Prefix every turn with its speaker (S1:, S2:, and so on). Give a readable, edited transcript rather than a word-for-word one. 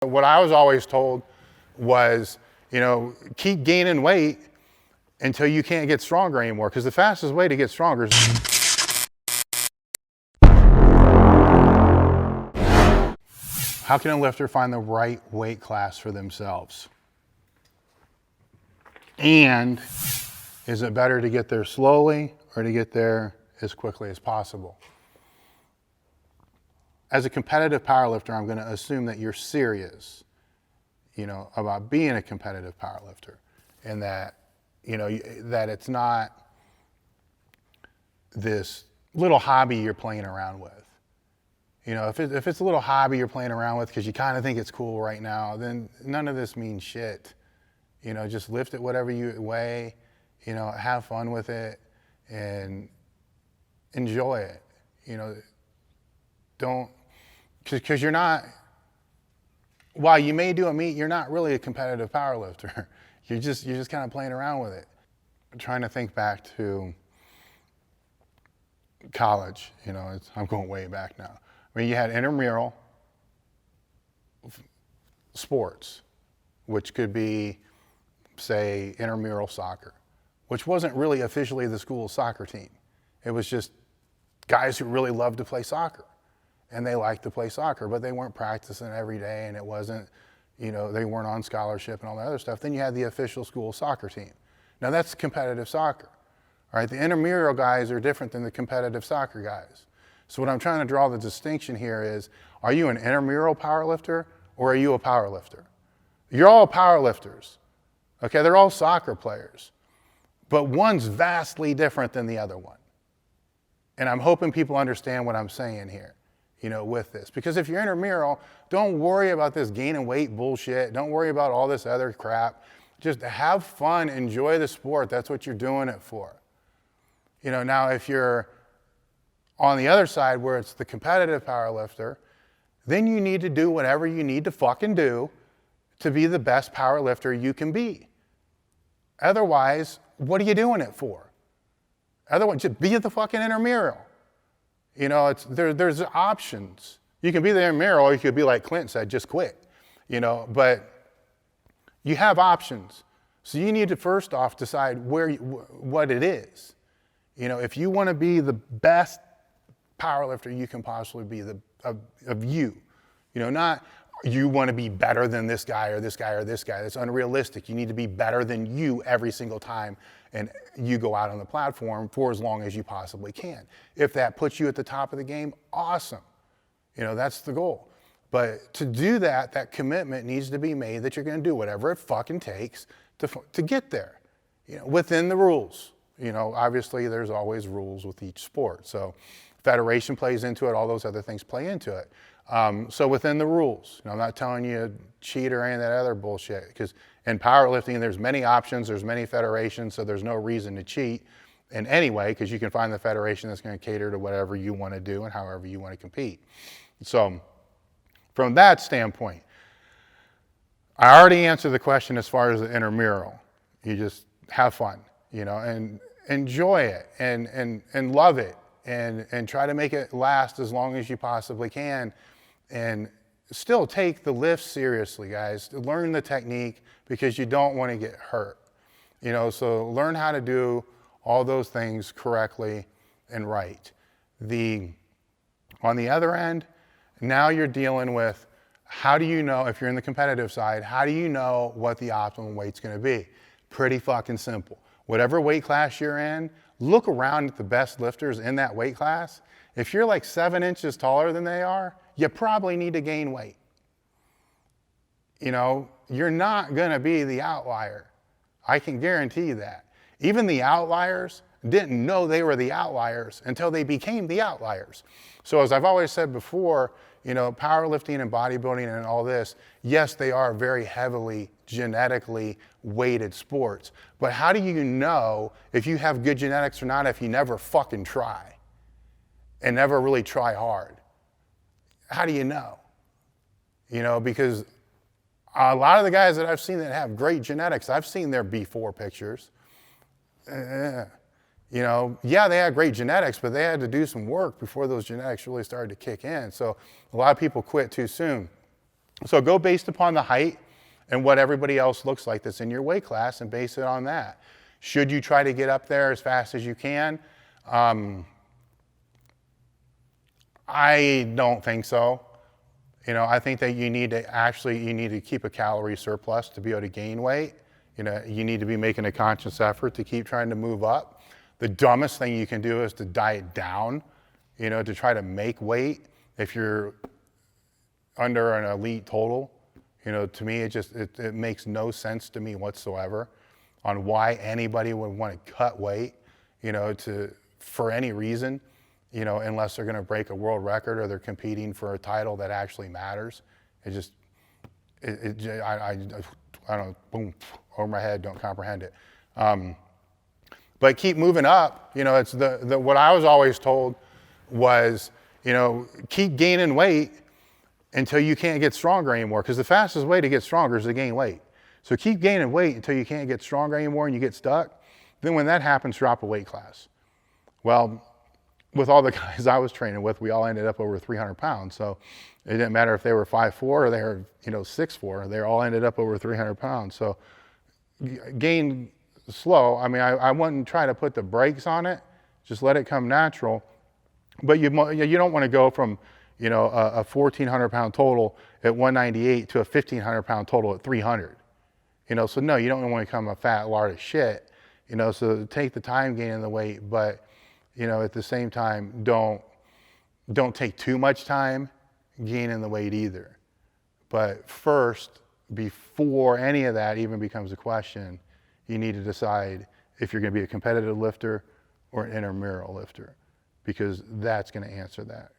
S1: What I was always told was, keep gaining weight until you can't get stronger anymore, because the fastest way to get stronger is... How can a lifter find the right weight class for themselves? And is it better to get there slowly or to get there as quickly as possible? As a competitive powerlifter, I'm going to assume that you're serious, about being a competitive powerlifter, and that, that it's not this little hobby you're playing around with. If it's a little hobby you're playing around with because you kind of think it's cool right now, then none of this means shit. Just lift it whatever you weigh, have fun with it and enjoy it. Don't, because you're not, while you may do a meet, you're not really a competitive powerlifter. You're just kind of playing around with it. I'm trying to think back to college, I'm going way back now. You had intramural sports, which could be, say, intramural soccer, which wasn't really officially the school's soccer team. It was just guys who really loved to play soccer, and they liked to play soccer, but they weren't practicing every day, and it wasn't, they weren't on scholarship and all that other stuff. Then you had the official school soccer team. Now that's competitive soccer. All right, the intramural guys are different than the competitive soccer guys. So what I'm trying to draw the distinction here is, are you an intramural powerlifter or are you a powerlifter? You're all powerlifters. Okay, they're all soccer players, but one's vastly different than the other one. And I'm hoping people understand what I'm saying here, with this. Because if you're intramural, don't worry about this gaining weight bullshit. Don't worry about all this other crap. Just have fun, enjoy the sport. That's what you're doing it for. Now if you're on the other side where it's the competitive powerlifter, then you need to do whatever you need to fucking do to be the best powerlifter you can be. Otherwise, what are you doing it for? Otherwise, just be at the fucking intramural. There's options. You can be the intramural, or you could be like Clint said, just quit. But you have options. So you need to first off decide what it is. If you want to be the best powerlifter you can possibly be, of you, not you want to be better than this guy or this guy or this guy. That's unrealistic. You need to be better than you every single time, and you go out on the platform for as long as you possibly can. If that puts you at the top of the game, awesome. That's the goal. But to do that, that commitment needs to be made that you're going to do whatever it fucking takes to get there, within the rules. Obviously there's always rules with each sport. So federation plays into it, all those other things play into it. So within the rules, I'm not telling you to cheat or any of that other bullshit, because in powerlifting, there's many options, there's many federations, so there's no reason to cheat in any way, because you can find the federation that's going to cater to whatever you want to do and however you want to compete. So from that standpoint, I already answered the question as far as the intramural. You just have fun, and enjoy it and love it. And try to make it last as long as you possibly can, and still take the lift seriously, guys. Learn the technique, because you don't want to get hurt. So learn how to do all those things correctly and right. On the other end, now you're dealing with, how do you know, if you're in the competitive side, how do you know what the optimum weight's going to be? Pretty fucking simple. Whatever weight class you're in, look around at the best lifters in that weight class. If you're like 7 inches taller than they are, you probably need to gain weight. You're not going to be the outlier. I can guarantee you that. Even the outliers didn't know they were the outliers until they became the outliers. So as I've always said before, powerlifting and bodybuilding and all this, yes, they are very heavily genetically weighted sports. But how do you know if you have good genetics or not if you never fucking try and never really try hard? How do you know? Because a lot of the guys that I've seen that have great genetics, I've seen their before pictures. Yeah, they had great genetics, but they had to do some work before those genetics really started to kick in. So a lot of people quit too soon. So go based upon the height and what everybody else looks like that's in your weight class and base it on that. Should you try to get up there as fast as you can? I don't think so. You know, I think that you need to keep a calorie surplus to be able to gain weight. You know, you need to be making a conscious effort to keep trying to move up. The dumbest thing you can do is to diet down, you know, to try to make weight if you're under an elite total. You know, to me, it makes no sense to me whatsoever on why anybody would want to cut weight, you know, for any reason, you know, unless they're going to break a world record or they're competing for a title that actually matters. I don't, boom, over my head, don't comprehend it. But keep moving up. You know, it's what I was always told was, you know, keep gaining weight until you can't get stronger anymore, because the fastest way to get stronger is to gain weight. So keep gaining weight until you can't get stronger anymore and you get stuck. Then when that happens, drop a weight class. Well, with all the guys I was training with, we all ended up over 300 pounds. So it didn't matter if they were 5'4" or they were, you know, 6'4", they all ended up over 300 pounds. So gain slow. I mean, I wouldn't try to put the brakes on it, just let it come natural. But you don't want to go from, you know, a 1,400 pound total at 198 to a 1,500 pound total at 300. You know, so no, you don't want to become a fat lard of shit. You know, so take the time gaining the weight, but, you know, at the same time, don't take too much time gaining the weight either. But first, before any of that even becomes a question, you need to decide if you're going to be a competitive lifter or an intramural lifter, because that's going to answer that.